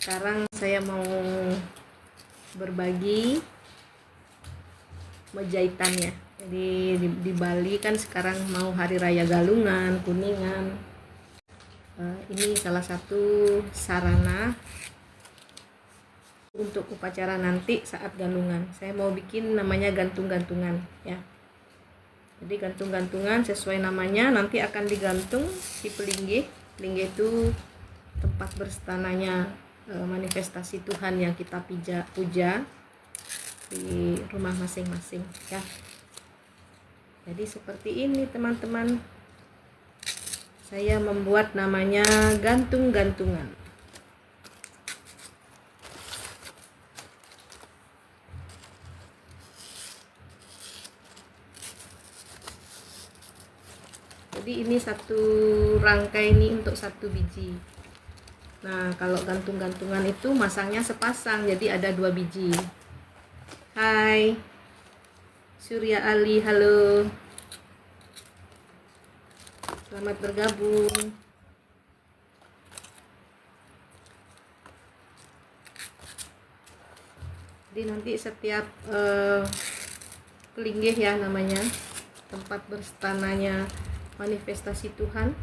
Sekarang saya mau berbagi jahitannya. Jadi di Bali kan sekarang mau hari raya Galungan, Kuningan. Ini salah satu sarana untuk upacara nanti saat Galungan. Saya mau bikin namanya gantung-gantungan ya. Jadi gantung-gantungan sesuai namanya nanti akan digantung di pelinggih. Pelinggih itu tempat berstananya manifestasi Tuhan yang kita puja di rumah masing-masing ya. Jadi seperti ini teman-teman, saya membuat namanya gantung-gantungan. Jadi ini satu rangkai ini untuk satu biji. Nah, kalau gantung-gantungan itu masangnya sepasang, jadi ada 2 biji. Hai, Surya Ali, halo. Selamat bergabung. Jadi nanti setiap pelinggih ya namanya, tempat berstananya manifestasi Tuhan.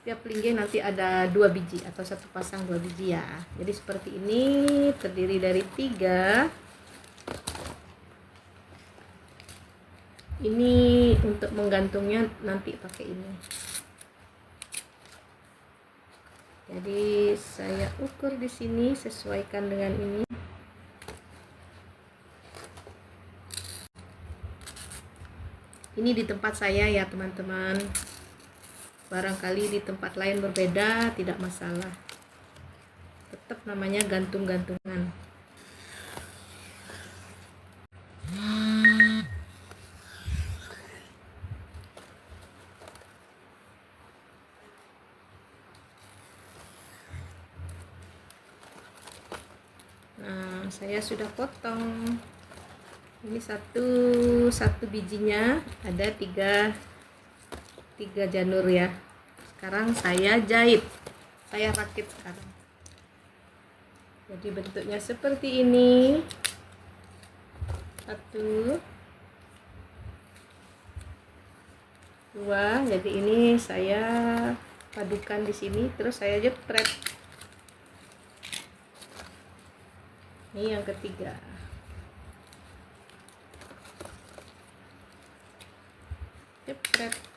Setiap pelinggih nanti ada 2 biji atau satu pasang 2 biji ya. Jadi seperti ini, terdiri dari 3. Ini untuk menggantungnya nanti pakai ini. Jadi saya ukur di sini, sesuaikan dengan ini. Ini di tempat saya ya teman-teman. Barangkali di tempat lain berbeda, tidak masalah. Tetap namanya gantung-gantungan. Nah, saya sudah potong. Ini satu bijinya ada 3 janur ya. Sekarang saya jahit, saya rakit sekarang. Jadi bentuknya seperti ini. 1, 2. Jadi ini saya padukan di sini, terus saya jepret. Ini yang ketiga. Jepret.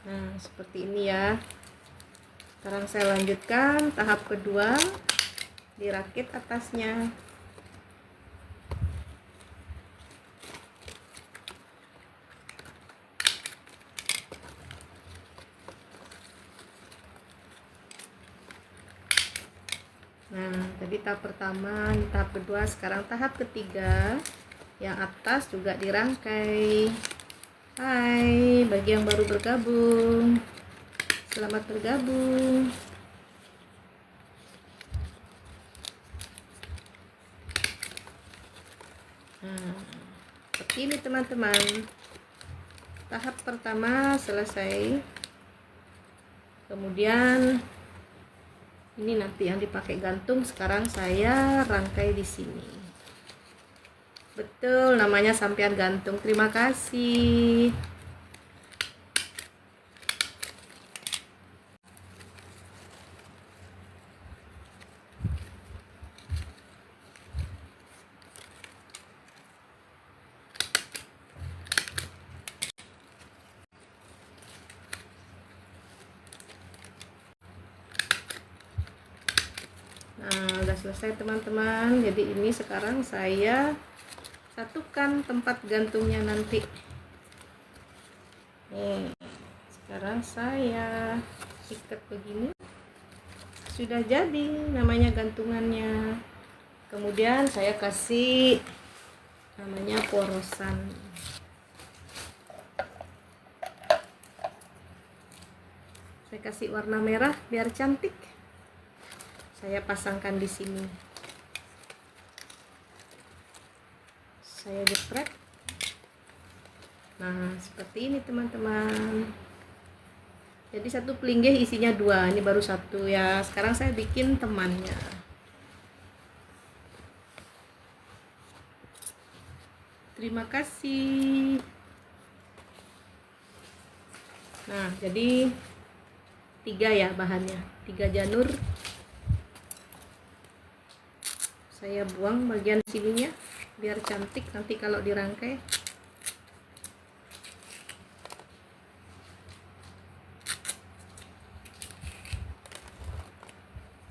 Nah, seperti ini ya. Sekarang saya lanjutkan tahap kedua, dirakit atasnya. Nah, tadi tahap pertama, tahap kedua, sekarang tahap ketiga. Yang atas juga dirangkai. Hai, bagi yang baru bergabung, selamat bergabung. Nah, seperti ini teman-teman. Tahap pertama selesai. Kemudian ini nanti yang dipakai gantung, sekarang saya rangkai di sini. Betul, namanya sampean gantung. Terima kasih. Nah, udah selesai teman-teman. Jadi ini sekarang saya satukan tempat gantungnya nanti. Nih, sekarang saya ikat begini. Sudah jadi namanya gantungannya. Kemudian saya kasih namanya porosan. Saya kasih warna merah biar cantik. Saya pasangkan di sini. Saya jepret. Nah, seperti ini teman-teman. Jadi satu pelinggih isinya 2. Ini baru 1 ya. Sekarang saya bikin temannya. Terima kasih. Nah, jadi 3 ya bahannya. 3 janur. Saya buang bagian sininya biar cantik nanti kalau dirangkai.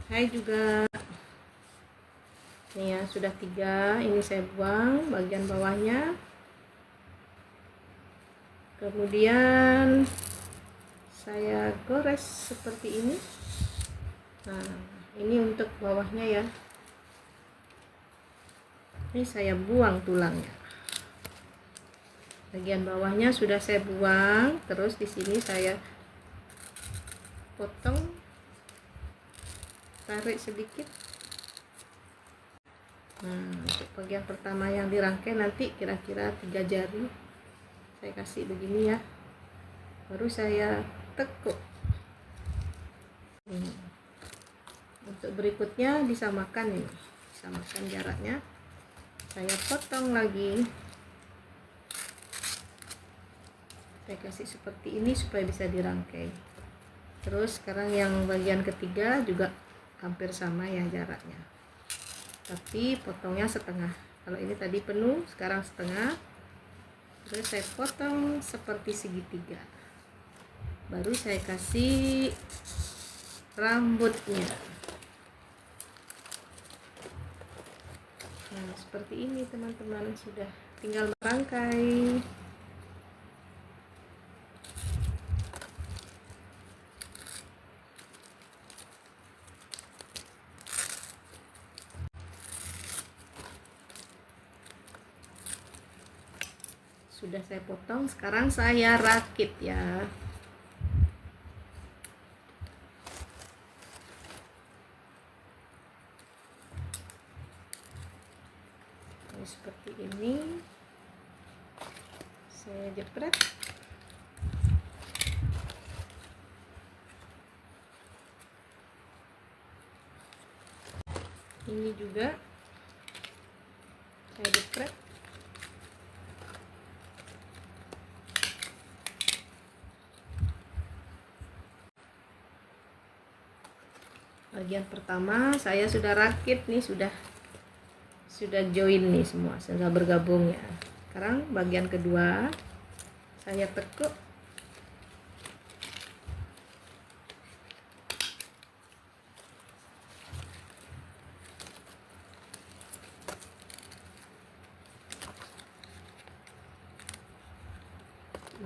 Saya juga nih ya, sudah 3. Ini saya buang bagian bawahnya. Kemudian saya gores seperti ini. Nah, ini untuk bawahnya ya. Ini saya buang tulangnya. Bagian bawahnya sudah saya buang. Terus di sini saya potong, tarik sedikit. Nah, untuk bagian pertama yang dirangkai nanti kira-kira 3 jari. Saya kasih begini ya. Baru saya tekuk. Untuk berikutnya disamakan ini. Samakan jaraknya. Saya potong lagi. Saya kasih seperti ini supaya bisa dirangkai. Terus sekarang yang bagian ketiga juga hampir sama ya jaraknya, tapi potongnya setengah. Kalau ini tadi penuh, sekarang setengah. Terus saya potong seperti segitiga. Baru saya kasih rambutnya. Nah, seperti ini teman-teman, sudah tinggal merangkai. Sudah saya potong, sekarang saya rakit ya. Seperti ini. Saya jepret. Ini juga saya jepret. Bagian pertama saya sudah rakit nih, sudah join nih semua, sudah bergabung ya. Sekarang bagian kedua saya tekuk.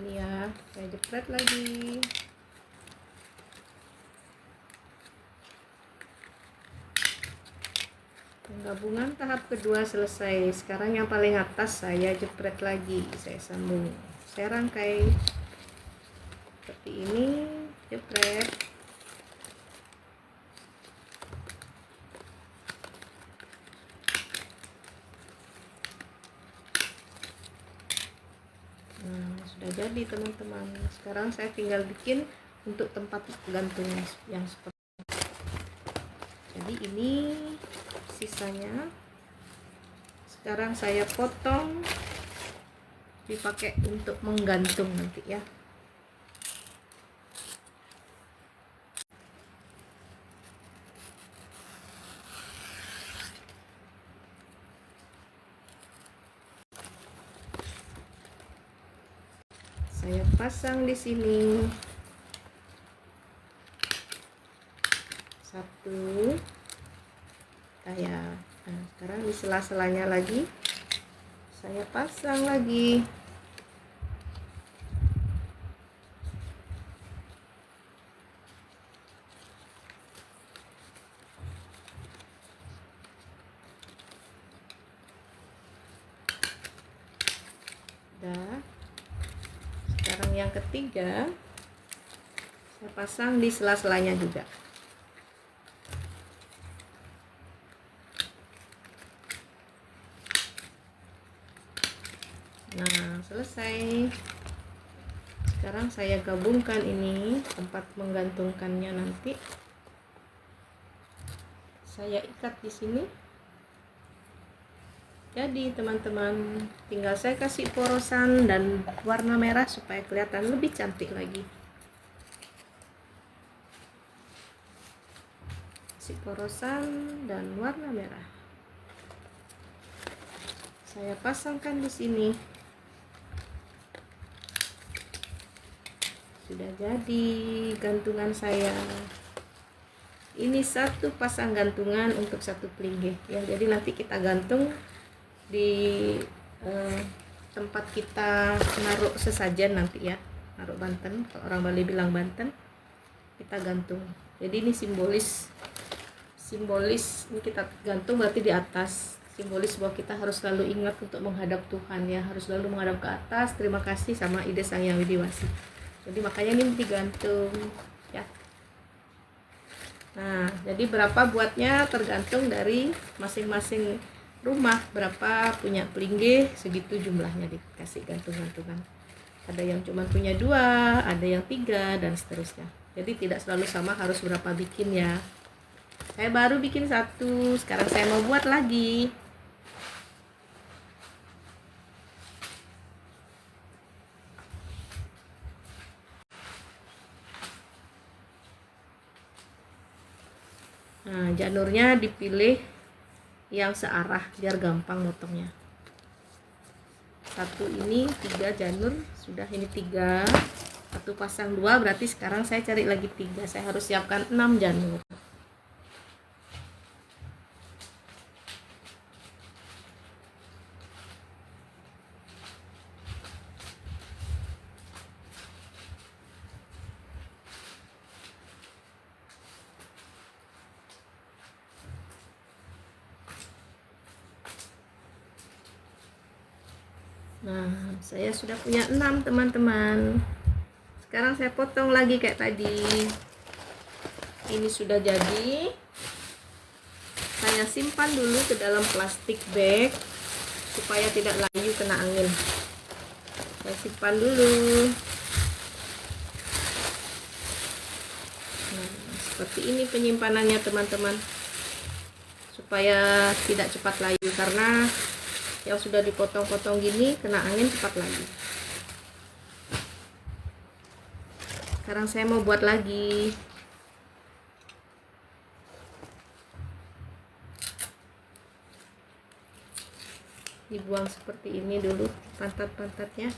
Ini ya, saya jepret lagi. Penggabungan tahap kedua selesai. Sekarang yang paling atas saya jepret lagi, saya sambung, saya rangkai seperti ini, jepret. Nah, sudah jadi teman-teman. Sekarang saya tinggal bikin untuk tempat gantung yang seperti ini. Jadi ini sisanya. Sekarang saya potong, dipakai untuk menggantung nanti ya. Saya pasang di sini. 1. Nah, sekarang di sela-selanya lagi saya pasang lagi. Sekarang yang ketiga Saya pasang di sela-selanya juga. Nah, selesai. Sekarang saya gabungkan ini tempat menggantungkannya nanti. Saya ikat di sini. Jadi teman-teman, tinggal saya kasih porosan dan warna merah supaya kelihatan lebih cantik lagi. Kasih porosan dan warna merah. Saya pasangkan di sini. Sudah jadi gantungan saya. Ini satu pasang gantungan untuk satu pelinggih ya. Jadi nanti kita gantung di tempat kita naruh sesajen nanti ya. Naruh Banten, kalau orang Bali bilang Banten, kita gantung. Jadi ini simbolis ini kita gantung berarti di atas. Simbolis bahwa kita harus selalu ingat untuk menghadap Tuhan ya, harus selalu menghadap ke atas. Terima kasih sama Ide Sang Yang Widiwasi. Jadi makanya ini digantung ya. Nah, jadi berapa buatnya tergantung dari masing-masing rumah, berapa punya pelinggih, segitu jumlahnya dikasih gantung-gantungan. Ada yang cuma punya 2, ada yang 3 dan seterusnya. Jadi tidak selalu sama harus berapa bikin ya. Saya baru bikin 1, sekarang saya mau buat lagi. Nah, janurnya dipilih yang searah biar gampang motongnya. 1 ini 3 janur, sudah ini 3. 1 pasang 2, berarti sekarang saya cari lagi 3. Saya harus siapkan 6 janur. Nah, saya sudah punya 6 teman-teman. Sekarang saya potong lagi kayak tadi. Ini sudah jadi. Saya simpan dulu ke dalam plastik bag supaya tidak layu kena angin. Saya simpan dulu. Nah, seperti ini penyimpanannya teman-teman, supaya tidak cepat layu, karena yang sudah dipotong-potong gini kena angin cepat layu. Sekarang saya mau buat lagi. Dibuang seperti ini dulu pantat-pantatnya.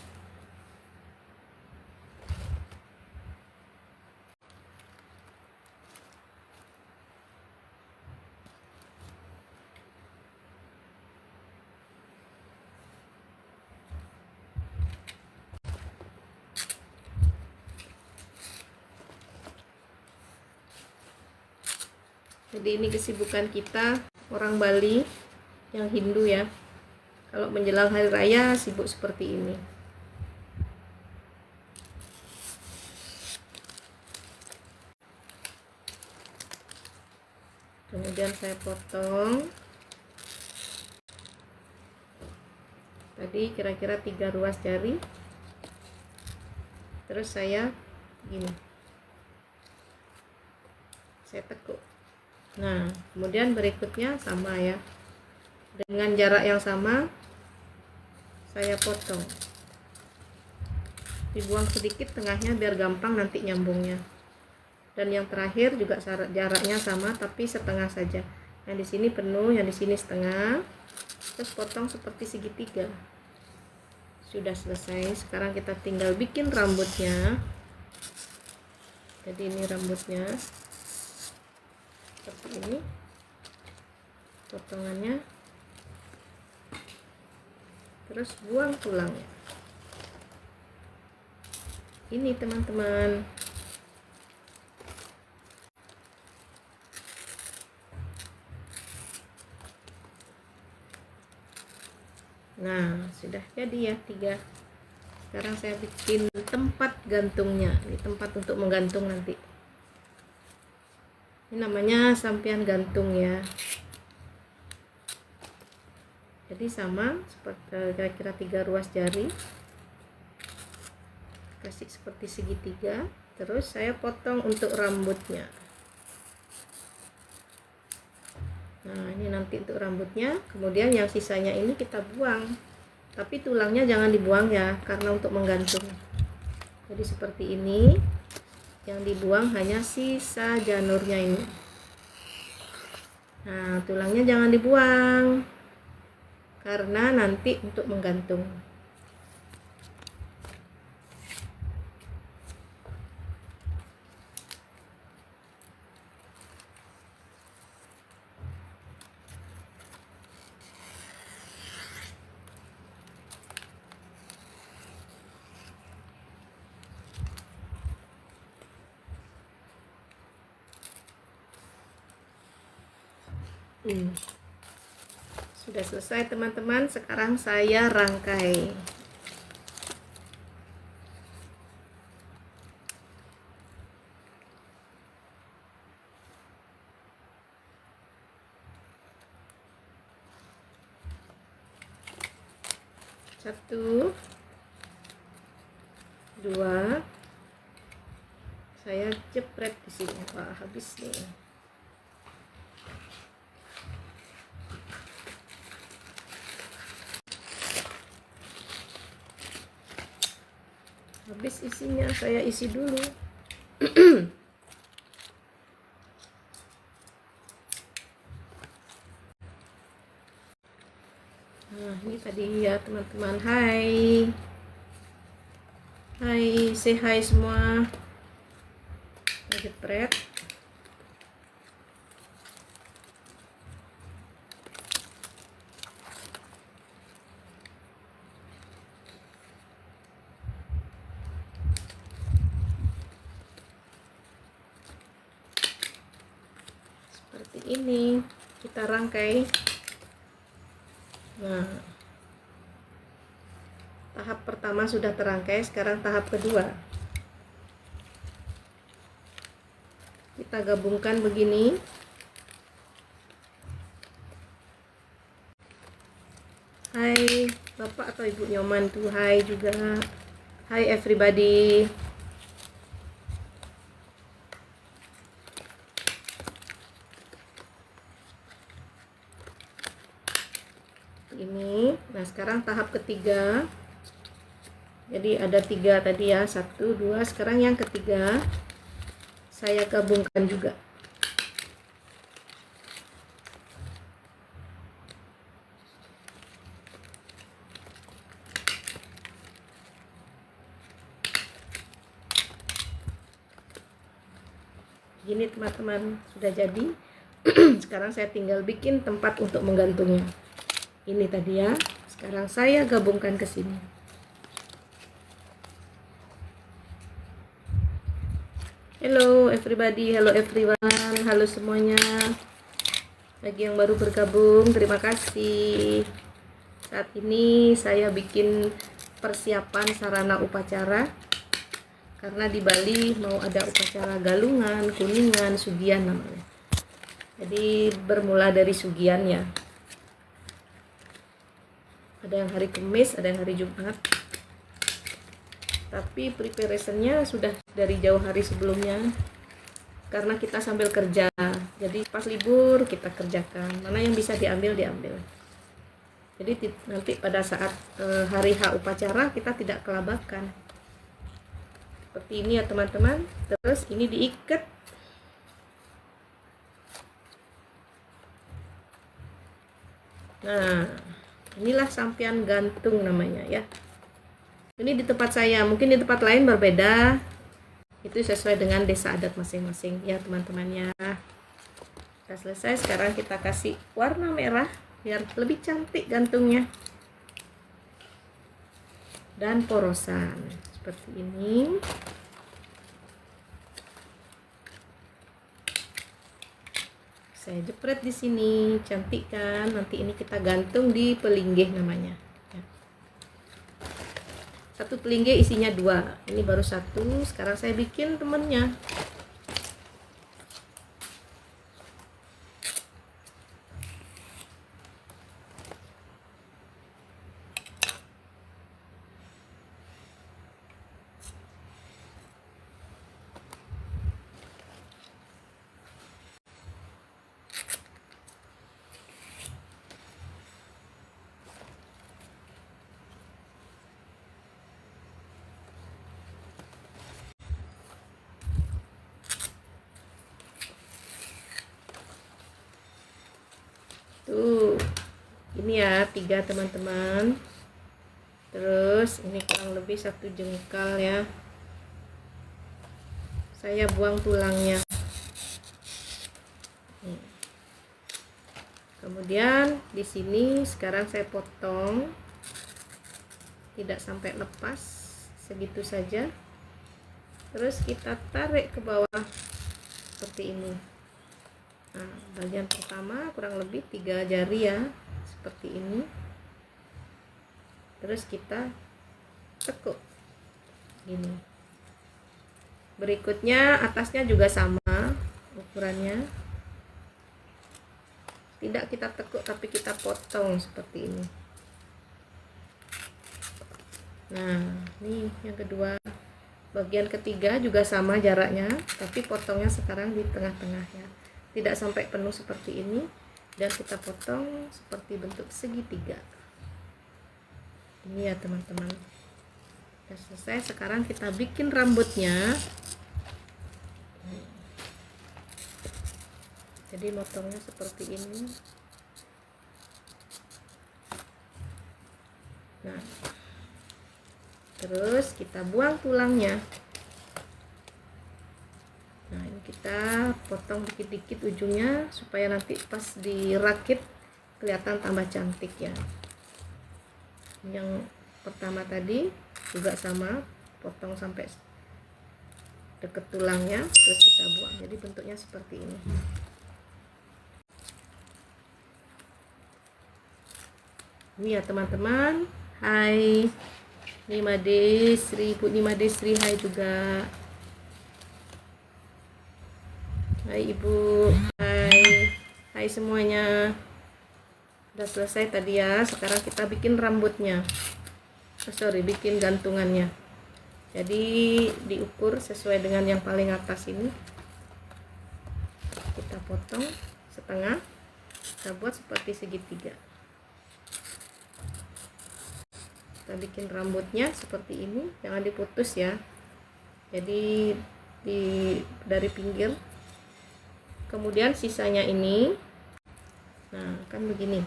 Jadi ini kesibukan kita orang Bali yang Hindu ya. Kalau menjelang hari raya sibuk seperti ini. Kemudian saya potong. Tadi kira-kira 3 ruas jari. Terus saya gini. Saya tekuk. Nah, kemudian berikutnya sama ya. Dengan jarak yang sama saya potong. Dibuang sedikit tengahnya biar gampang nanti nyambungnya. Dan yang terakhir juga jaraknya sama tapi setengah saja. Yang di sini penuh, yang di sini setengah. Terus potong seperti segitiga. Sudah selesai. Sekarang kita tinggal bikin rambutnya. Jadi ini rambutnya seperti ini potongannya, terus buang tulangnya. Ini teman-teman. Nah, sudah jadi ya 3. sekarang saya bikin tempat gantungnya. Ini tempat untuk menggantung nanti. Ini namanya sampian gantung ya. Jadi sama seperti kira-kira 3 ruas jari. Kasih seperti segitiga. Terus saya potong untuk rambutnya. Nah, ini nanti untuk rambutnya. Kemudian yang sisanya ini kita buang. Tapi tulangnya jangan dibuang ya, karena untuk menggantung. Jadi seperti ini. Yang dibuang hanya sisa janurnya ini. Nah, tulangnya jangan dibuang, karena nanti untuk menggantung. Sudah selesai teman-teman, sekarang saya rangkai. Satu, dua, saya jepret di sini. Wah, habis nih. Habis isinya, saya isi dulu. Nah, ini tadi ya teman-teman. Hai, say hi semua. Saya jepret. Seperti ini kita rangkai. Nah, tahap pertama sudah terangkai, sekarang tahap kedua. Kita gabungkan begini. Hai Bapak atau Ibu Nyoman tuh, hai juga. Hai everybody. Ini, nah sekarang tahap ketiga. Jadi ada 3 tadi ya, 1, 2. Sekarang yang ketiga saya gabungkan juga. Gini teman-teman, sudah jadi. Sekarang saya tinggal bikin tempat untuk menggantungnya. Ini tadi ya. Sekarang saya gabungkan ke sini. Hello everybody, hello everyone, halo semuanya. Bagi yang baru bergabung, terima kasih. Saat ini saya bikin persiapan sarana upacara. Karena di Bali mau ada upacara galungan, kuningan, sugian namanya. Jadi bermula dari sugian ya. Ada yang hari Kamis, ada yang hari Jumat. Tapi preparationnya sudah dari jauh hari sebelumnya. Karena kita sambil kerja. Jadi pas libur kita kerjakan. Mana yang bisa diambil, diambil. Jadi nanti pada saat hari H upacara kita tidak kelabakan. Seperti ini ya teman-teman. Terus ini diikat. Nah, inilah sampian gantung namanya ya. Ini di tempat saya, mungkin di tempat lain berbeda. Itu sesuai dengan desa adat masing-masing ya teman-temannya. Sudah selesai, sekarang kita kasih warna merah biar lebih cantik gantungnya. Dan porosan seperti ini. Saya jepret di sini, cantik kan? Nanti ini kita gantung di pelinggih namanya. Ya. satu pelinggih isinya 2. Ini baru 1. Sekarang saya bikin temennya. Tuh, ini ya 3 teman-teman. Terus ini kurang lebih 1 jengkal ya. Saya buang tulangnya. Kemudian di sini sekarang saya potong, tidak sampai lepas, segitu saja. Terus kita tarik ke bawah seperti ini. Nah, bagian pertama kurang lebih 3 jari ya, seperti ini. Terus kita tekuk gini. Berikutnya atasnya juga sama ukurannya, tidak kita tekuk tapi kita potong seperti ini. Nah, ini yang kedua. Bagian ketiga juga sama jaraknya, tapi potongnya sekarang di tengah-tengah ya, tidak sampai penuh seperti ini, dan kita potong seperti bentuk segitiga ini ya teman-teman. Sudah selesai. Sekarang kita bikin rambutnya. Jadi motongnya seperti ini. Nah, terus kita buang tulangnya. Nah, ini kita potong dikit-dikit ujungnya supaya nanti pas dirakit kelihatan tambah cantik ya. Yang pertama tadi juga sama, potong sampai deket tulangnya, terus kita buang. Jadi bentuknya seperti ini. Ini ya teman-teman. Hai, Nima Desri, Bu Nima Desri, hai juga. Hai Ibu, hai semuanya. Udah selesai tadi ya. Sekarang kita bikin rambutnya. Bikin gantungannya. Jadi diukur sesuai dengan yang paling atas ini. Kita potong setengah. Kita buat seperti segitiga. Kita bikin rambutnya seperti ini, jangan diputus ya. Jadi dari pinggir. Kemudian sisanya ini, nah kan begini.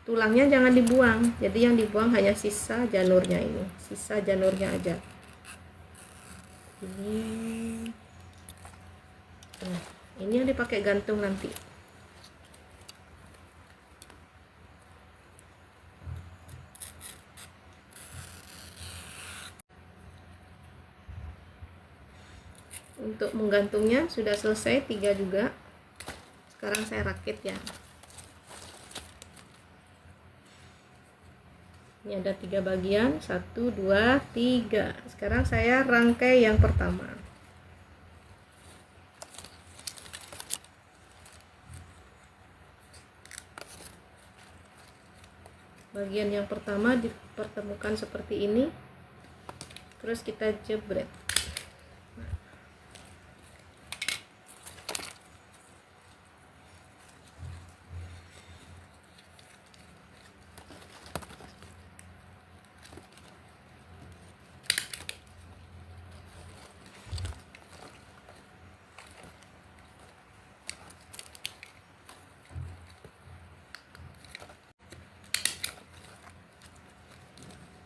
Tulangnya jangan dibuang, jadi yang dibuang hanya sisa janurnya ini, sisa janurnya aja. Ini yang dipakai gantung nanti. Untuk menggantungnya sudah selesai 3 juga. Sekarang saya rakit ya. Ini ada 3 bagian, 1, 2, 3. Sekarang saya rangkai yang pertama. Bagian yang pertama dipertemukan seperti ini. Terus kita jebret.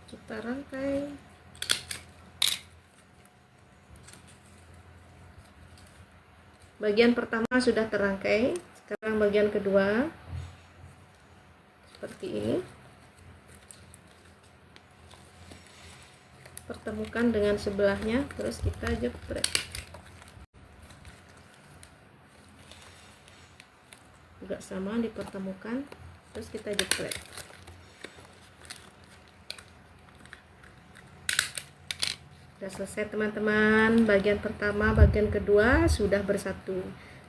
Kita rangkai. Bagian pertama sudah terangkai. Sekarang bagian kedua seperti ini. Pertemukan dengan sebelahnya, terus kita jepret. Juga sama, dipertemukan, terus kita jepret. Sudah selesai teman-teman, bagian pertama, bagian kedua sudah bersatu.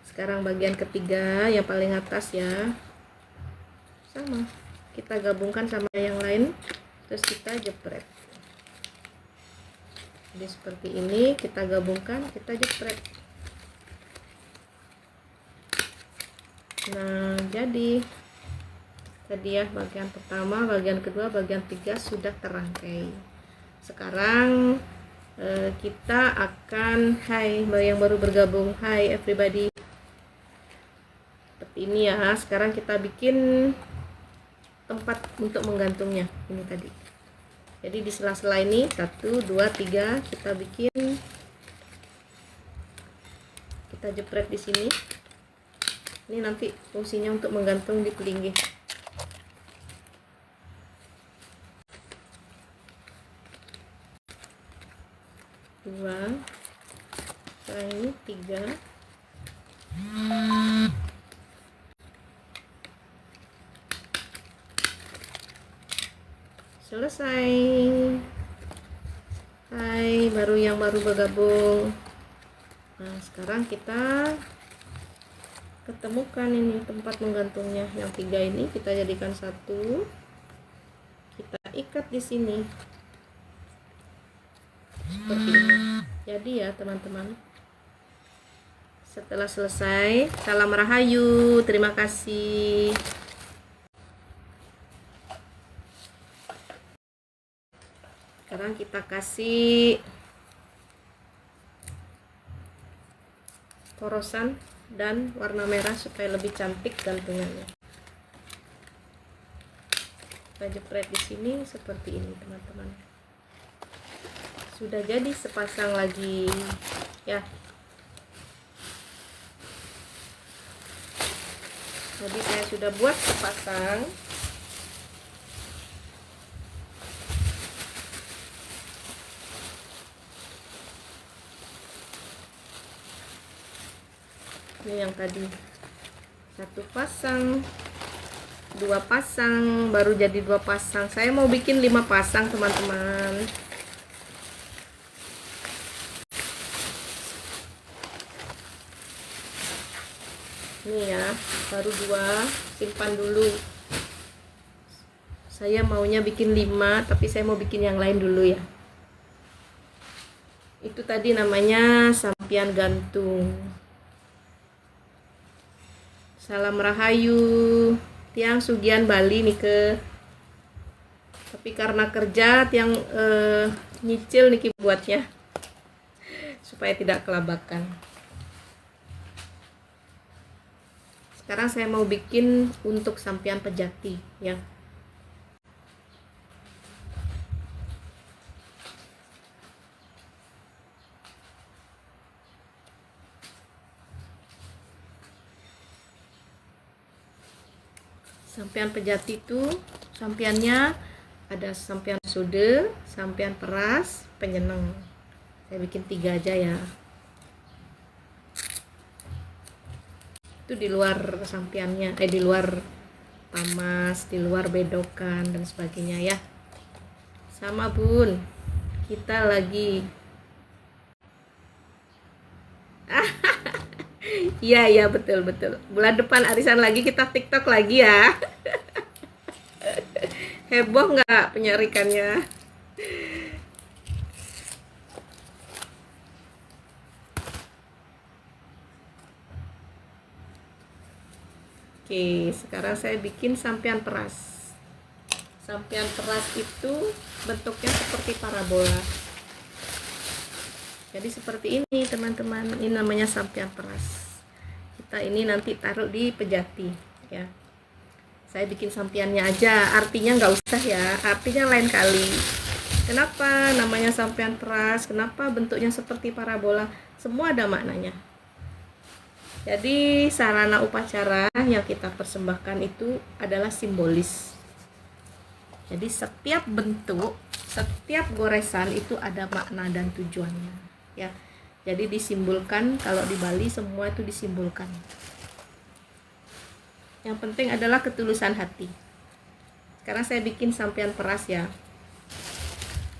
Sekarang bagian ketiga yang paling atas ya, sama, kita gabungkan sama yang lain, terus kita jepret. Jadi seperti ini, kita gabungkan, kita jepret. Nah, jadi tadi ya bagian pertama, bagian kedua, bagian tiga sudah terangkai. Sekarang kita akan, hai yang baru bergabung, hai everybody, seperti ini ya. Sekarang kita bikin tempat untuk menggantungnya ini tadi. Jadi di sela-sela ini 1, 2, 3 kita bikin, kita jepret di sini. Ini nanti fungsinya untuk menggantung di pelinggih. Dua, sekarang ini 3. Selesai. Hai yang baru bergabung. Nah, sekarang kita ketemukan ini tempat menggantungnya. Yang 3 ini kita jadikan 1. Kita ikat di sini. Seperti ini. Jadi ya teman-teman, setelah selesai, salam rahayu, terima kasih. Sekarang kita kasih porosan dan warna merah supaya lebih cantik gantungannya. Kita jepret di sini seperti ini teman-teman. Sudah jadi sepasang lagi ya. Jadi saya sudah buat sepasang. Ini yang tadi 1 pasang, 2 pasang, baru jadi 2 pasang. Saya mau bikin 5 pasang teman-teman. Ini ya, baru 2, simpan dulu. Saya maunya bikin 5, tapi saya mau bikin yang lain dulu ya. Itu tadi namanya sampian gantung. Salam rahayu, tiang sugian Bali nih ke. Tapi karena kerja tiang nyicil nih buatnya supaya tidak kelabakan. Sekarang saya mau bikin untuk sampian pejati ya. Sampian pejati itu sampiannya ada sampian sude, sampian peras, penyeneng. Saya bikin 3 aja ya. Itu di luar sampiannya, di luar tamas, di luar bedokan dan sebagainya ya. Sama bun, kita lagi. Iya betul. Bulan depan arisan lagi, kita TikTok lagi ya. Heboh nggak penyarikannya? Oke, sekarang saya bikin sampian peras. Sampian peras itu bentuknya seperti parabola. Jadi seperti ini teman-teman, ini namanya sampian peras. Kita ini nanti taruh di pejati ya. Saya bikin sampiannya aja, artinya nggak usah ya, artinya lain kali. Kenapa namanya sampian peras, kenapa bentuknya seperti parabola, semua ada maknanya. Jadi sarana upacara yang kita persembahkan itu adalah simbolis. Jadi setiap bentuk, setiap goresan itu ada makna dan tujuannya ya. Jadi disimbolkan, kalau di Bali semua itu disimbolkan. Yang penting adalah ketulusan hati. Sekarang saya bikin sampian peras ya.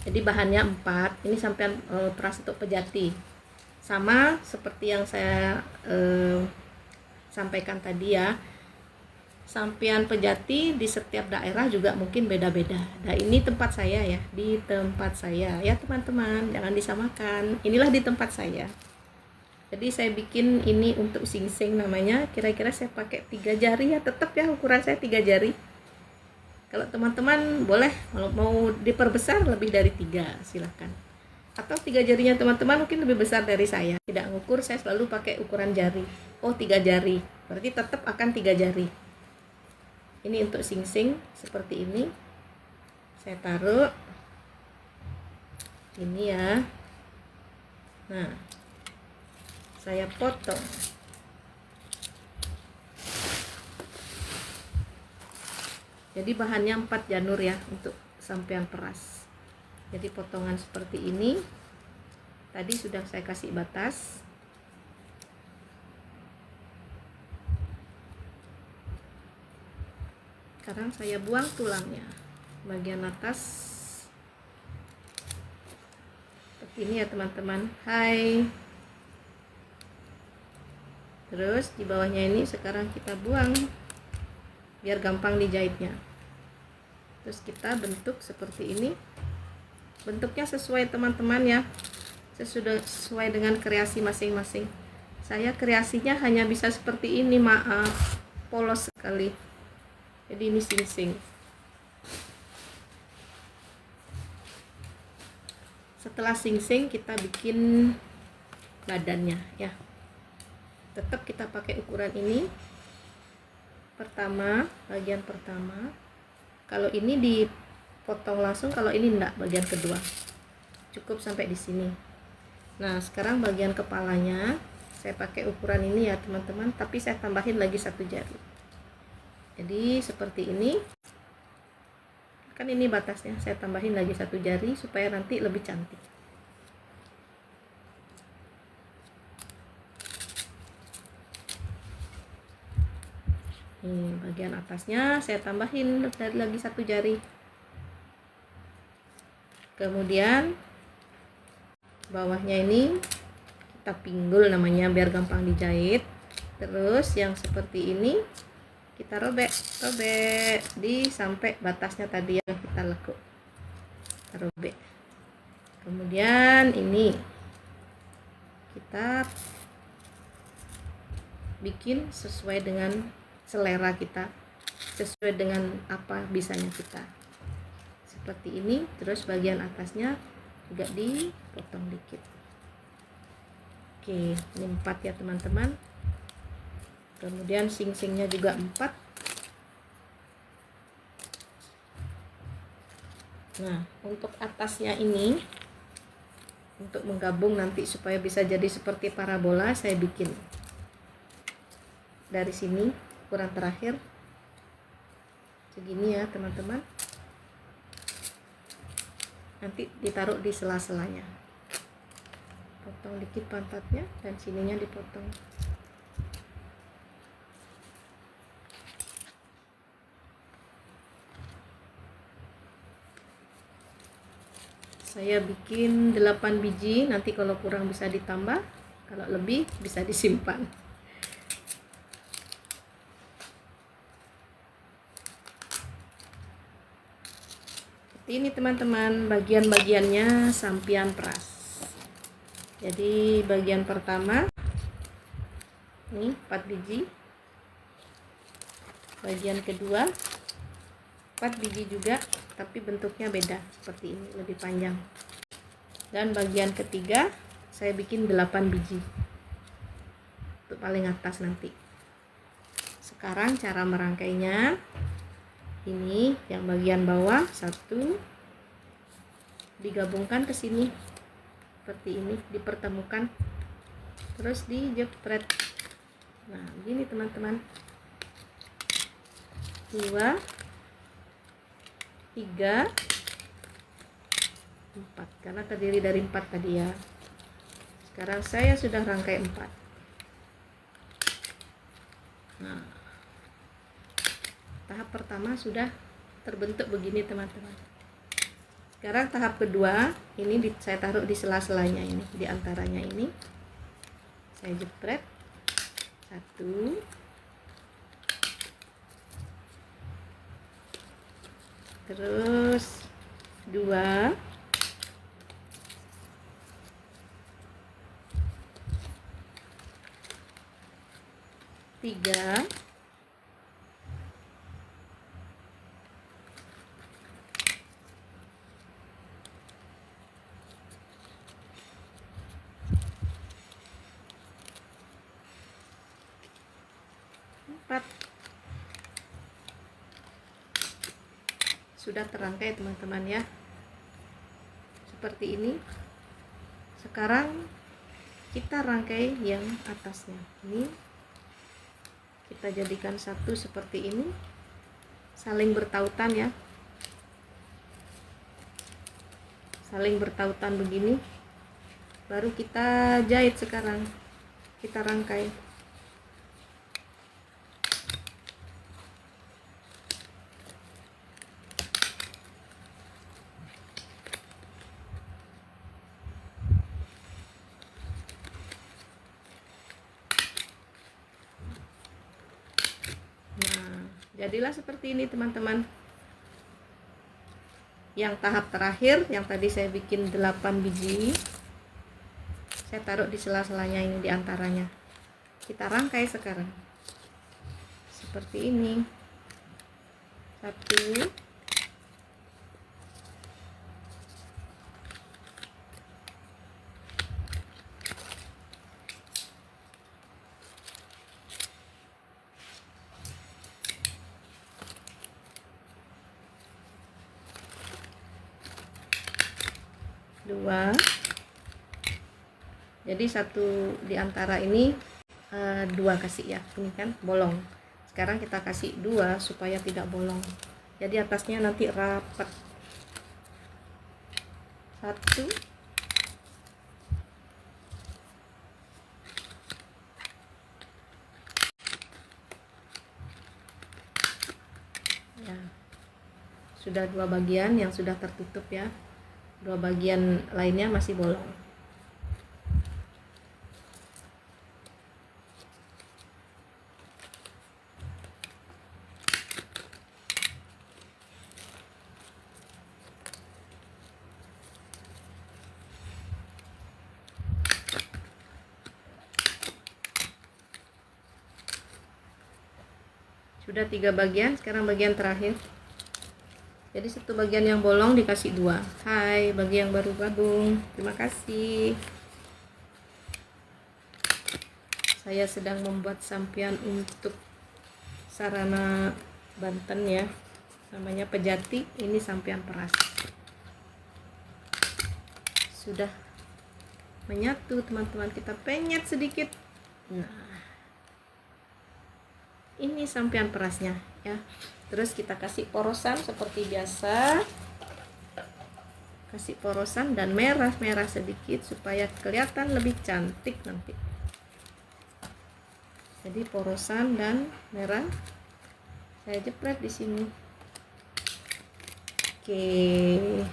Jadi bahannya 4. Ini sampean peras untuk pejati. Sama seperti yang saya sampaikan tadi ya. Sampean pejati di setiap daerah juga mungkin beda-beda. Nah, ini tempat saya ya, di tempat saya ya teman-teman, jangan disamakan. Inilah di tempat saya. Jadi saya bikin ini untuk singsing namanya. Kira-kira saya pakai 3 jari ya, tetap ya ukuran saya 3 jari. Kalau teman-teman boleh mau diperbesar lebih dari 3 silahkan. Atau 3 jarinya teman-teman mungkin lebih besar dari saya. Tidak ngukur, saya selalu pakai ukuran jari. Oh 3 jari, berarti tetap akan 3 jari. Ini untuk singsing seperti ini. Saya taruh ini ya. Nah, saya potong. Jadi bahannya 4 janur ya untuk sampean peras. Jadi potongan seperti ini. Tadi sudah saya kasih batas. Sekarang saya buang tulangnya, bagian atas seperti ini ya teman-teman. Hai. Terus di bawahnya ini sekarang kita buang biar gampang dijahitnya. Terus kita bentuk seperti ini. Bentuknya sesuai teman-teman ya, sesuai dengan kreasi masing-masing. Saya kreasinya hanya bisa seperti ini, maaf, polos sekali. Jadi ini singsing. Setelah singsing kita bikin badannya ya. Tetap kita pakai ukuran ini. Pertama, bagian pertama. Kalau ini dipotong langsung, kalau ini enggak, bagian kedua. Cukup sampai di sini. Nah, sekarang bagian kepalanya saya pakai ukuran ini ya teman-teman, tapi saya tambahin lagi 1 jari. Jadi seperti ini. Kan ini batasnya, saya tambahin lagi 1 jari supaya nanti lebih cantik. Nih, bagian atasnya saya tambahin lagi 1 jari. Kemudian bawahnya ini kita pinggul namanya biar gampang dijahit. Terus yang seperti ini kita robek di sampai batasnya tadi yang kita lekuk, kita robek. Kemudian ini kita bikin sesuai dengan selera kita, sesuai dengan apa bisanya kita, seperti ini. Terus bagian atasnya juga dipotong dikit. Oke, ini 4 ya teman-teman. Kemudian singsingnya juga 4. Nah, untuk atasnya ini, untuk menggabung nanti supaya bisa jadi seperti parabola, saya bikin dari sini ukuran terakhir segini ya teman-teman. Nanti ditaruh di sela-selanya. Potong dikit pantatnya dan sininya dipotong. Saya bikin 8 biji, nanti kalau kurang bisa ditambah, kalau lebih bisa disimpan. Seperti ini teman-teman, bagian-bagiannya sampian peras. Jadi bagian pertama ini 4 biji. Bagian kedua 4 biji juga, tapi bentuknya beda, seperti ini, lebih panjang. Dan bagian ketiga saya bikin 8 biji untuk paling atas nanti. Sekarang cara merangkainya, ini yang bagian bawah 1 digabungkan ke sini seperti ini, dipertemukan, terus dijepret. Nah, begini teman-teman. 2 3 4, karena terdiri dari 4 tadi ya. Sekarang saya sudah rangkai 4. Nah, tahap pertama sudah terbentuk begini teman-teman. Sekarang tahap kedua, ini saya taruh di sela-selanya ini, di antaranya ini. Saya jepret. 1, terus 2, 3, 4. Sudah terangkai teman-teman ya, seperti ini. Sekarang kita rangkai yang atasnya ini, kita jadikan satu seperti ini, saling bertautan ya, saling bertautan begini. Baru kita jahit. Sekarang kita rangkai. Nah, jadilah seperti ini teman-teman. Yang tahap terakhir, yang tadi saya bikin 8 biji, saya taruh di sela-selanya ini, di antaranya. Kita rangkai sekarang seperti ini. 1, 2. Jadi satu di antara ini 2 kasih ya, ini kan bolong. Sekarang kita kasih 2 supaya tidak bolong, jadi atasnya nanti rapat. 1, ya, sudah 2 bagian yang sudah tertutup ya, 2 bagian lainnya masih bolong. Sudah 3 bagian, sekarang bagian terakhir. Jadi satu bagian yang bolong dikasih 2. Hai bagi yang baru gabung, terima kasih. Saya sedang membuat sampian untuk Sarana Banten ya, namanya Pejati. Ini sampian peras. Sudah menyatu teman-teman, kita penyet sedikit. Nah, ini sampian perasnya ya. Terus kita kasih porosan seperti biasa, kasih porosan dan merah-merah sedikit supaya kelihatan lebih cantik nanti. Jadi porosan dan merah saya jepret di sini. Oke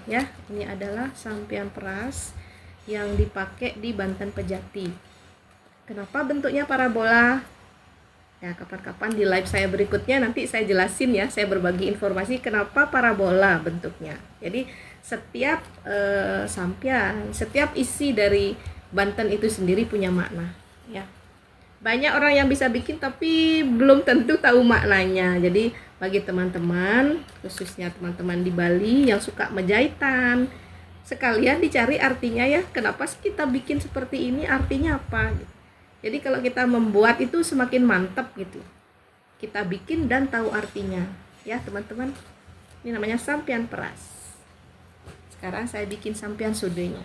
ya, ini adalah sampian peras yang dipakai di Banten Pejati. Kenapa bentuknya parabola? Ya, kapan-kapan di live saya berikutnya nanti saya jelasin ya, saya berbagi informasi kenapa parabola bentuknya. Jadi setiap sampian, setiap isi dari Banten itu sendiri punya makna ya. Banyak orang yang bisa bikin tapi belum tentu tahu maknanya. Jadi bagi teman-teman, khususnya teman-teman di Bali yang suka menjahitan, sekalian dicari artinya ya, kenapa sih kita bikin seperti ini, artinya apa gitu. Jadi kalau kita membuat itu semakin mantap gitu. Kita bikin dan tahu artinya ya teman-teman. Ini namanya sampian peras. Sekarang saya bikin sampian sudenya.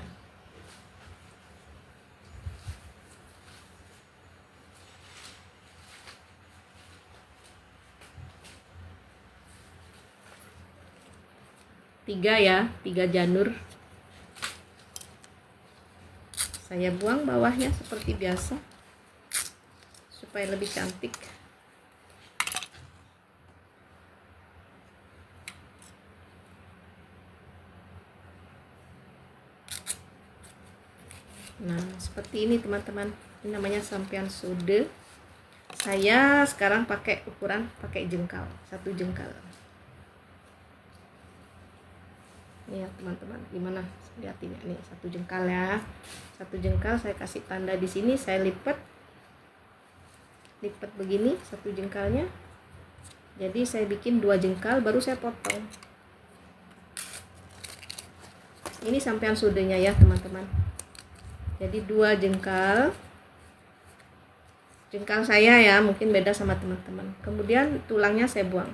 Tiga ya, 3 janur. Saya buang bawahnya seperti biasa supaya lebih cantik. Nah, seperti ini teman-teman. Ini namanya sampean sode. Saya sekarang pakai ukuran pakai jengkal, 1 jengkal. Nih ya teman-teman, gimana lihat ini nih 1 jengkal ya. 1 jengkal saya kasih tanda di sini, saya lipat begini 1 jengkalnya. Jadi saya bikin 2 jengkal baru saya potong. Ini sampean sudenya ya teman-teman. Jadi 2 jengkal saya ya, mungkin beda sama teman-teman. Kemudian tulangnya saya buang.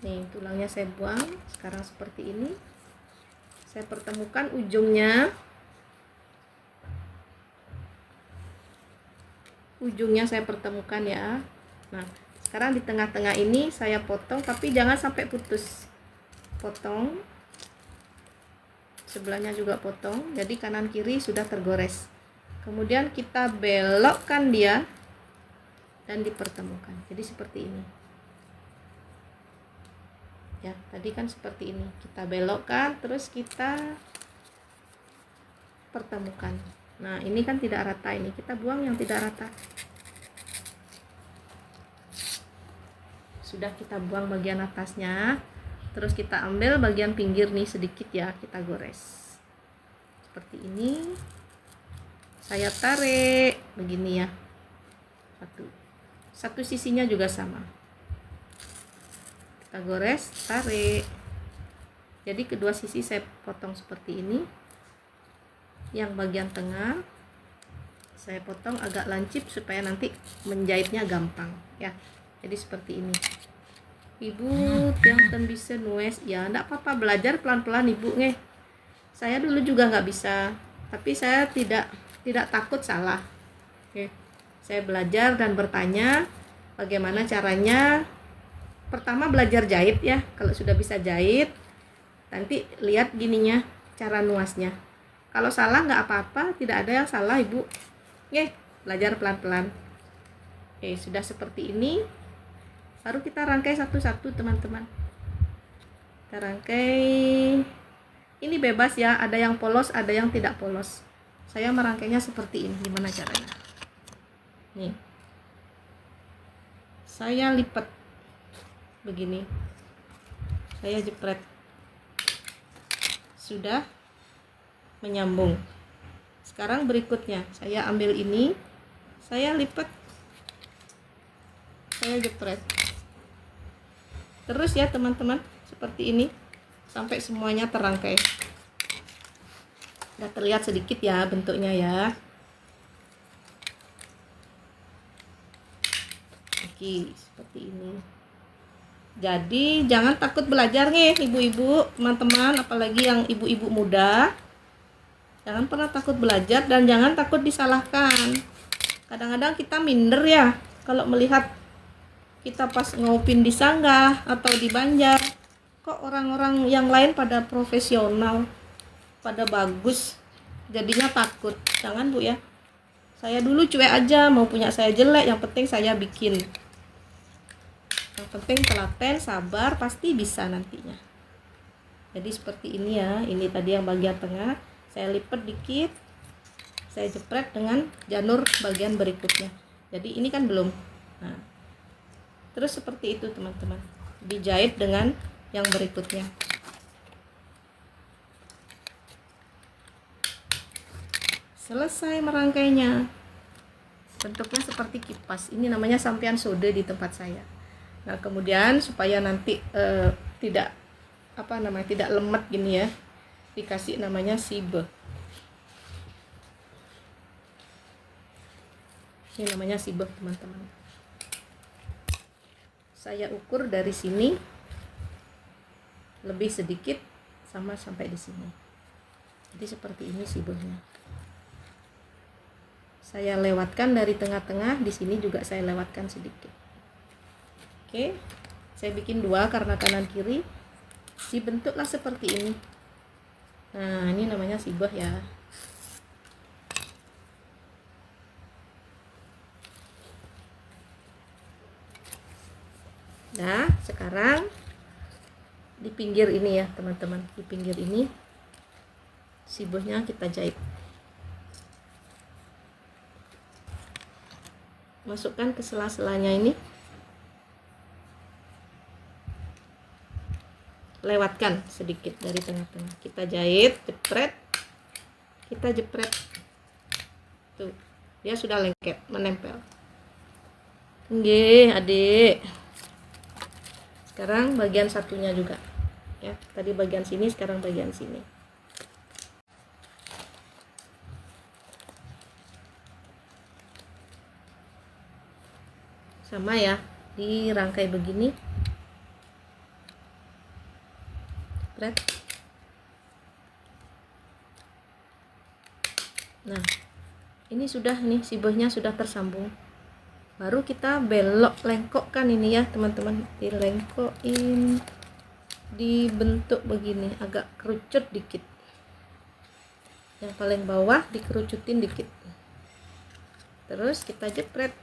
Nih tulangnya saya buang. Sekarang seperti ini. Saya pertemukan ujungnya. Saya pertemukan ya. Nah sekarang di tengah-tengah ini saya potong, tapi jangan sampai putus. Potong, sebelahnya juga potong, jadi kanan kiri sudah tergores. Kemudian kita belokkan dia dan dipertemukan, jadi seperti ini ya. Tadi kan seperti ini, kita belokkan terus kita pertemukan. Nah ini kan tidak rata, ini kita buang yang tidak rata. Sudah kita buang bagian atasnya, terus kita ambil bagian pinggir nih sedikit ya, kita gores seperti ini. Saya tarik begini ya, satu sisinya juga sama, kita gores, tarik. Jadi kedua sisi saya potong seperti ini. Yang bagian tengah saya potong agak lancip supaya nanti menjahitnya gampang ya. Jadi seperti ini. Ibu tiang bisa nues ya, enggak apa-apa, belajar pelan-pelan ibu nge. Saya dulu juga nggak bisa, tapi saya tidak takut salah. Oke. Saya belajar dan bertanya bagaimana caranya. Pertama belajar jahit ya. Kalau sudah bisa jahit, nanti lihat gininya cara nuasnya. Kalau salah nggak apa-apa, tidak ada yang salah ibu. Oke, belajar pelan-pelan. Oke, sudah seperti ini. Baru kita rangkai satu-satu teman-teman. Kita rangkai. Ini bebas ya, ada yang polos, ada yang tidak polos. Saya merangkainya seperti ini. Gimana caranya? Nih. Saya lipat begini. Saya jepret. Sudah menyambung. Sekarang berikutnya, saya ambil ini, saya lipat, saya jepret. Terus ya teman-teman, seperti ini sampai semuanya terangkai. Udah terlihat sedikit ya bentuknya ya. Oke, seperti ini. Jadi jangan takut belajar nih ibu-ibu, teman-teman, apalagi yang ibu-ibu muda. Jangan pernah takut belajar dan jangan takut disalahkan. Kadang-kadang kita minder ya kalau melihat kita pas ngopin di Sanggah atau di Banjar, kok orang-orang yang lain pada profesional, pada bagus, jadinya takut. Jangan bu ya. Saya dulu cuek aja, mau punya saya jelek, yang penting saya bikin. Yang penting telaten, sabar, pasti bisa nantinya. Jadi seperti ini ya. Ini tadi yang bagian tengah, saya lipat dikit, saya jepret dengan janur bagian berikutnya. Jadi ini kan belum. Nah, terus seperti itu teman-teman, dijahit dengan yang berikutnya. Selesai merangkainya. Bentuknya seperti kipas. Ini namanya sampean sode di tempat saya. Nah kemudian supaya nanti tidak tidak lemet gini ya, dikasih namanya sibe. Ini namanya sibe teman-teman. Saya ukur dari sini lebih sedikit sama sampai di sini. Jadi seperti ini sibehnya. Saya lewatkan dari tengah-tengah, di sini juga saya lewatkan sedikit. Oke, saya bikin 2 karena kanan kiri, dibentuklah seperti ini. Nah ini namanya sibeh ya. Nah sekarang di pinggir ini ya teman-teman, di pinggir ini sibohnya kita jahit. Masukkan ke sela-selanya ini, lewatkan sedikit dari tengah-tengah, kita jahit, jepret, kita jepret, tuh dia sudah lengket, menempel. Nggih adik, sekarang bagian satunya juga ya, tadi bagian sini, sekarang bagian sini. Sama ya, dirangkai begini, jepret. Nah ini sudah nih, sibohnya sudah tersambung. Baru kita belok, lengkokkan ini ya teman-teman, dilengkokin, dibentuk begini, agak kerucut dikit. Yang paling bawah dikerucutin dikit. Terus kita jepret,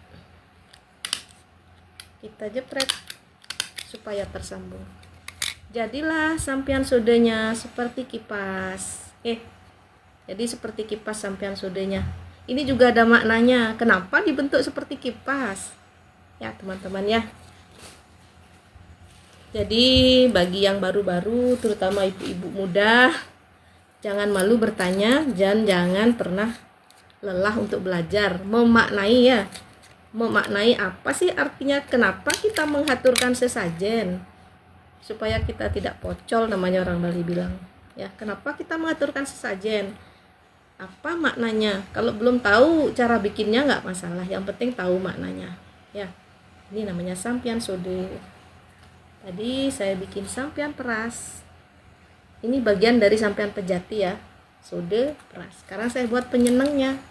supaya tersambung. Jadilah sampian sodenya seperti kipas. Jadi seperti kipas sampian sodenya. Ini juga ada maknanya, kenapa dibentuk seperti kipas ya teman-teman ya. Jadi bagi yang baru-baru, terutama ibu-ibu muda, jangan malu bertanya, dan jangan pernah lelah untuk belajar memaknai ya. Memaknai apa sih artinya, kenapa kita mengaturkan sesajen, supaya kita tidak pocol, namanya orang Bali bilang ya. Kenapa kita mengaturkan sesajen, apa maknanya? Kalau belum tahu cara bikinnya nggak masalah, yang penting tahu maknanya ya. Ini namanya sampian sode. Tadi saya bikin sampian peras, ini bagian dari sampian pejati ya, sode peras. Sekarang saya buat penyenengnya.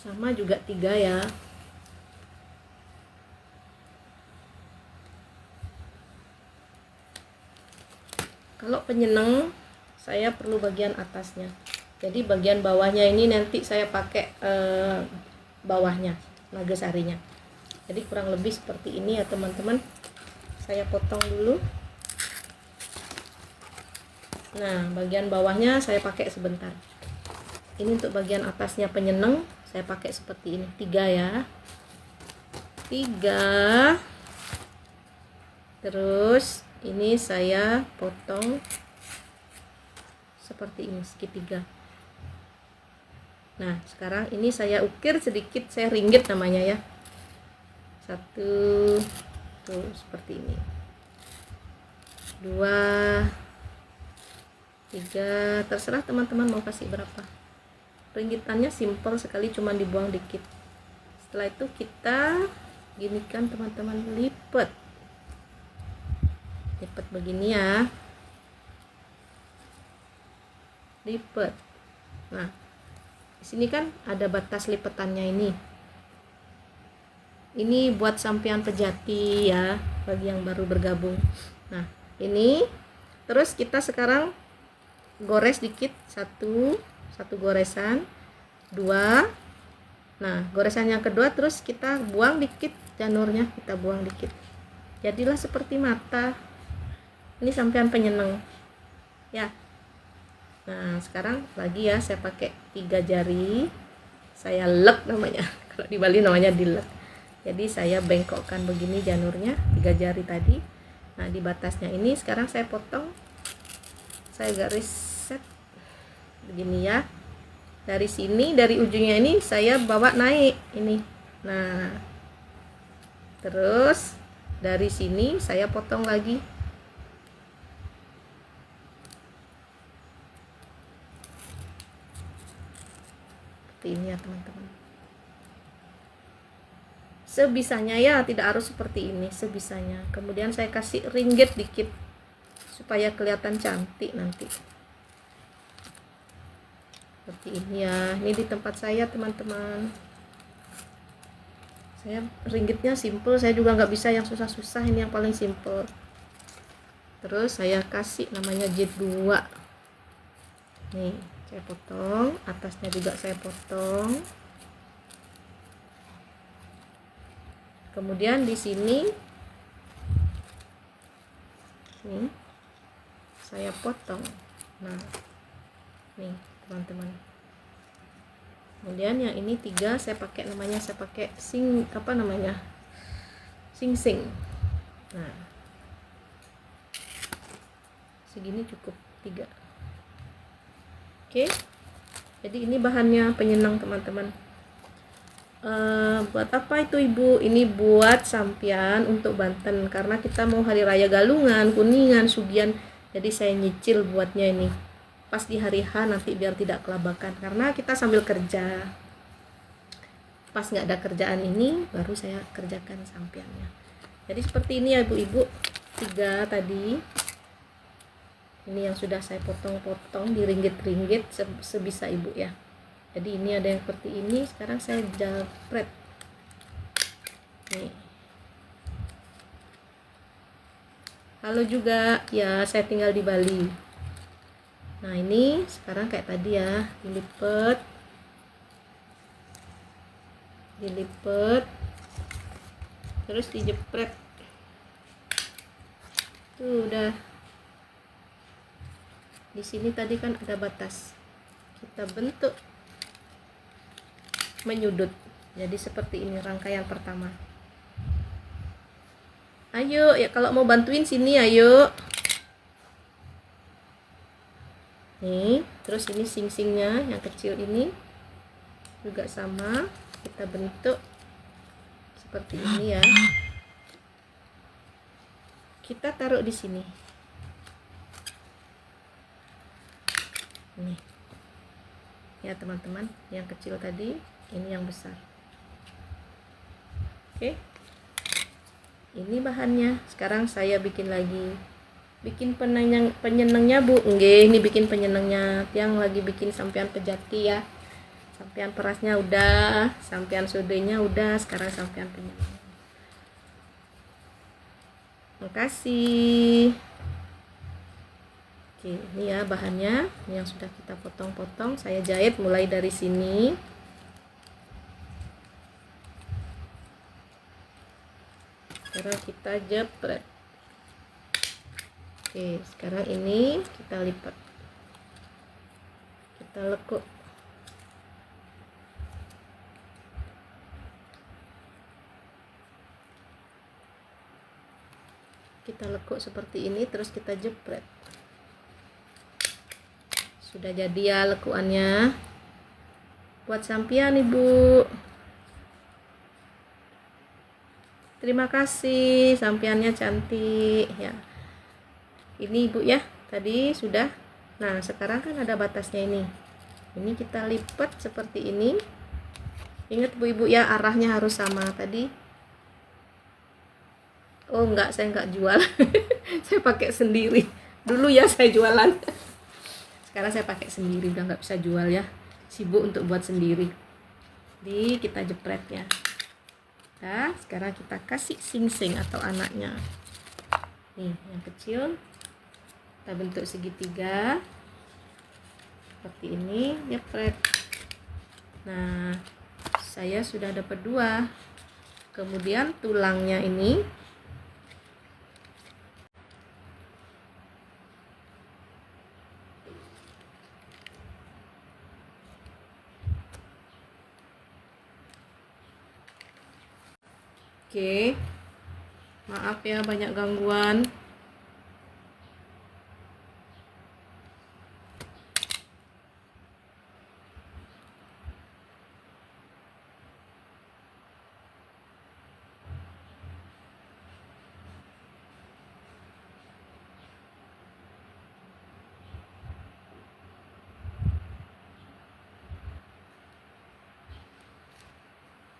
Sama juga 3 ya. Kalau penyeneng saya perlu bagian atasnya, jadi bagian bawahnya ini nanti saya pakai bawahnya nagasarinya. Jadi kurang lebih seperti ini ya teman-teman. Saya potong dulu. Nah bagian bawahnya saya pakai sebentar. Ini untuk bagian atasnya penyeneng saya pakai seperti ini, 3 ya, 3. Terus ini saya potong seperti ini, segitiga. Nah sekarang ini saya ukir sedikit, saya ringgit namanya ya, 1 tuh seperti ini, 2, 3, terserah teman-teman mau kasih berapa. Ringgitannya simple sekali, cuma dibuang dikit. Setelah itu kita ginikan teman-teman, lipat begini ya, lipat. Nah di sini kan ada batas lipatannya ini buat sampian pejati ya, bagi yang baru bergabung. Nah ini terus kita sekarang gores dikit, satu goresan, 2. Nah goresan yang kedua, terus kita buang dikit janurnya, kita buang dikit, jadilah seperti mata. Ini sampean penyeneng ya. Nah sekarang lagi ya, saya pakai 3 jari, saya lek namanya kalau di Bali namanya dilek. Jadi saya bengkokkan begini janurnya, 3 jari tadi. Nah di batasnya ini sekarang saya potong, saya garis set begini ya. Dari sini, dari ujungnya ini saya bawa naik ini. Nah terus dari sini saya potong lagi. Seperti ini ya teman-teman. Sebisanya ya, tidak harus seperti ini, sebisanya. Kemudian saya kasih ringgit dikit supaya kelihatan cantik nanti. Seperti ini ya. Ini di tempat saya teman-teman. Saya ringgitnya simple, saya juga nggak bisa yang susah-susah, ini yang paling simple. Terus saya kasih namanya jilid 2. Nih, saya potong, atasnya juga saya potong. Kemudian di sini nih saya potong. Nah, nih teman-teman. Kemudian yang ini 3 saya pakai namanya, saya pakai sing Nah, segini cukup 3. Oke, jadi ini bahannya penyenang teman-teman. Buat apa itu Ibu? Ini buat sampian untuk Banten, karena kita mau hari raya Galungan, Kuningan, Sugian. Jadi saya nyicil buatnya ini pas di hari H nanti biar tidak kelabakan, karena kita sambil kerja. Pas nggak ada kerjaan ini baru saya kerjakan sampiannya. Jadi seperti ini ya ibu-ibu, 3 tadi. Ini yang sudah saya potong-potong di ringgit-ringgit sebisa ibu ya. Jadi ini ada yang seperti ini, sekarang saya japret nih. Halo juga ya, saya tinggal di Bali. Nah ini sekarang kayak tadi ya, dilipat, terus dijepret. Tuh udah. Di sini tadi kan ada batas, kita bentuk menyudut. Jadi seperti ini rangkaian pertama. Ayo ya, kalau mau bantuin sini ayo. Nih, terus ini sing-singnya yang kecil ini juga sama, kita bentuk seperti ini ya. Kita taruh di sini. Nih. Ya teman-teman, yang kecil tadi, ini yang besar. Oke. Ini bahannya. Sekarang saya bikin lagi. Bikin penyenangnya Bu. Nggih, ini bikin penyenangnya. Yang lagi bikin sampian pejati ya. Sampian perasnya udah, sampian sodenya udah, sekarang sampian penyenang. Makasih. Oke, ini ya bahannya, ini yang sudah kita potong-potong. Saya jahit mulai dari sini. Sekarang kita jepret. Oke, sekarang ini kita lipat, kita lekuk. Kita lekuk seperti ini, terus kita jepret. Sudah jadi ya lekuannya. Buat sampian Ibu. Terima kasih, sampiannya cantik ya. Ini Ibu ya, tadi sudah. Nah sekarang kan ada batasnya ini. Ini kita lipat seperti ini. Ingat Bu Ibu ya, arahnya harus sama tadi. Oh enggak, saya enggak jual. Saya pakai sendiri. Dulu ya saya jualan. Sekarang saya pakai sendiri, udah nggak bisa jual ya. Sibuk untuk buat sendiri. Jadi kita jepret ya. Nah, sekarang kita kasih sing-sing atau anaknya. Nih, yang kecil. Kita bentuk segitiga. Seperti ini, jepret. Nah, saya sudah dapat 2. Kemudian tulangnya ini oke, maaf ya banyak gangguan.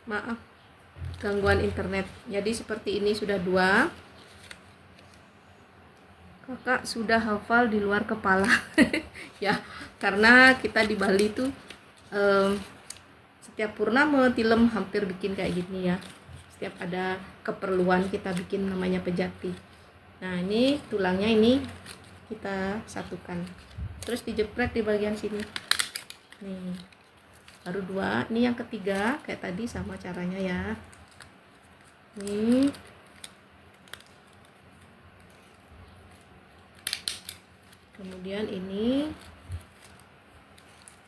Maaf gangguan internet. Jadi seperti ini sudah 2. Kakak sudah hafal di luar kepala. Ya, karena kita di Bali tuh setiap purnama tilem hampir bikin kayak gini ya. setiap ada keperluan kita bikin namanya pejati. Nah ini tulangnya ini kita satukan, terus dijepret di bagian sini nih, baru 2. Ini yang ketiga kayak tadi sama caranya ya. Nih kemudian ini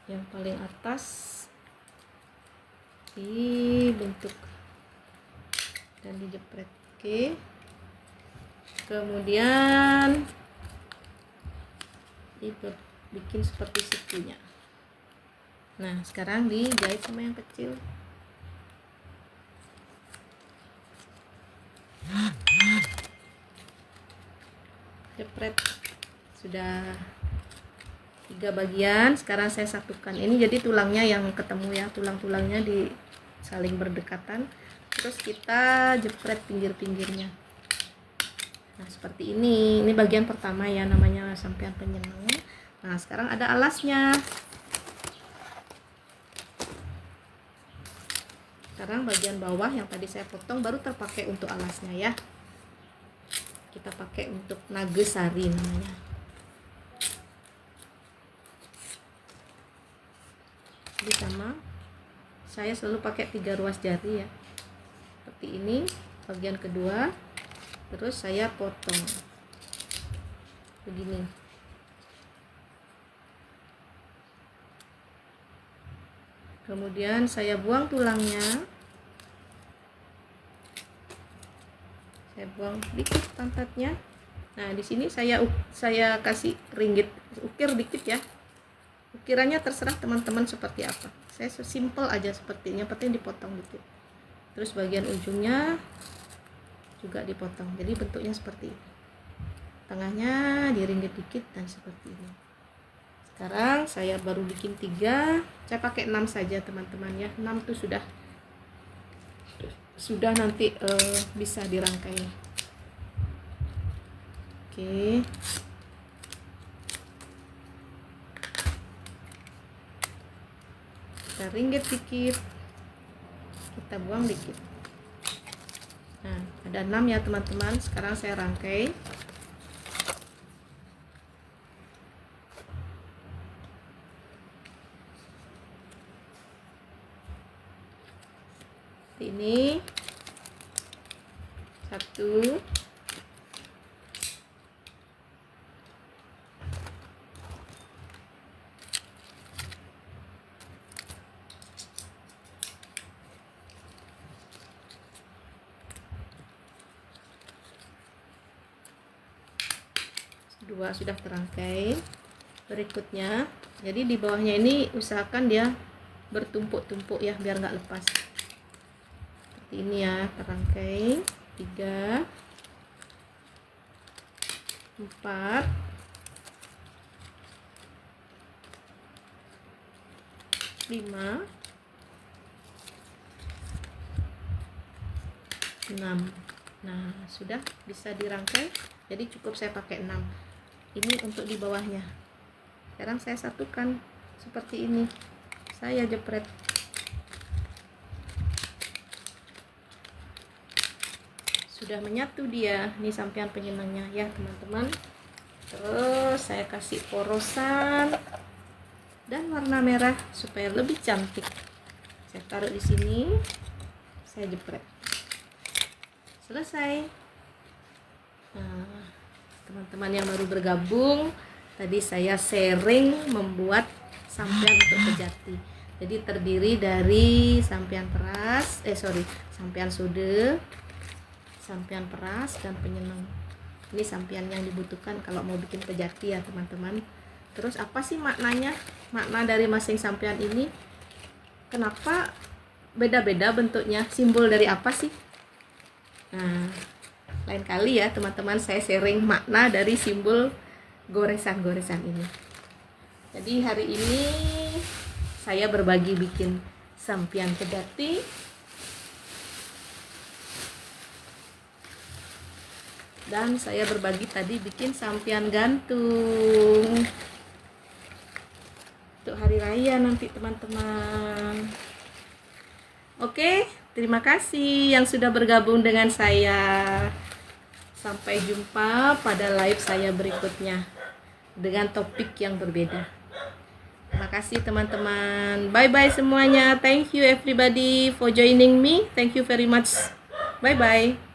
yang paling atas dibentuk dan dijepret. Oke, kemudian bikin seperti sikunya. Nah sekarang dijahit sama yang kecil. Jepret, sudah 3 bagian. Sekarang saya satukan ini, jadi tulangnya yang ketemu ya, tulang-tulangnya di saling berdekatan, terus kita jepret pinggir-pinggirnya. Nah seperti ini bagian pertama ya, namanya sampean penyenang. Nah sekarang ada alasnya. Sekarang bagian bawah yang tadi saya potong baru terpakai untuk alasnya ya. Kita pakai untuk nagesari namanya. Jadi sama, saya selalu pakai 3 ruas jari ya, seperti ini bagian kedua, terus saya potong begini. Kemudian saya buang tulangnya, saya buang dikit pantatnya. Nah di sini saya kasih ringgit, ukir dikit ya. Ukirannya terserah teman-teman seperti apa. Saya sesimpel aja sepertinya, penting dipotong dikit. Terus bagian ujungnya juga dipotong. Jadi bentuknya seperti ini. Tengahnya diringgit dikit dan seperti ini. Sekarang saya baru bikin 3. Saya pakai 6 saja teman-teman ya. 6 tuh sudah nanti bisa dirangkai. Oke. Kita ringgit dikit, kita buang dikit. Nah ada 6 ya teman-teman. Sekarang saya rangkai. Ini 1, 2 sudah terangkai. Berikutnya, jadi di bawahnya ini usahakan dia bertumpuk-tumpuk ya, biar nggak lepas. Seperti ini ya, terangkai 3, 4, 5, 6. Nah sudah bisa dirangkai, jadi cukup saya pakai 6. Ini untuk di bawahnya. Sekarang saya satukan seperti ini, saya jepret. Sudah menyatu dia. Ini sampean penyenangnya ya teman-teman. Terus saya kasih porosan dan warna merah supaya lebih cantik. Saya taruh di sini, saya jepret. Selesai. Nah, teman-teman yang baru bergabung, tadi saya sharing membuat sampean untuk pejati. Jadi terdiri dari sampean peras, sampean sude, sampean peras dan penyenang. Ini sampean yang dibutuhkan kalau mau bikin pejati ya teman-teman. Terus apa sih maknanya? Makna dari masing sampean ini kenapa beda-beda bentuknya? Simbol dari apa sih? Nah, lain kali ya teman-teman saya sharing makna dari simbol goresan-goresan ini. Jadi hari ini saya berbagi bikin sampian pejati. Dan saya berbagi tadi bikin sampian gantung untuk hari raya nanti teman-teman. Oke, Terima kasih yang sudah bergabung dengan saya. Sampai jumpa pada live saya berikutnya dengan topik yang berbeda. Terima kasih teman-teman. Bye-bye semuanya. Thank you everybody for joining me. Thank you very much. Bye-bye.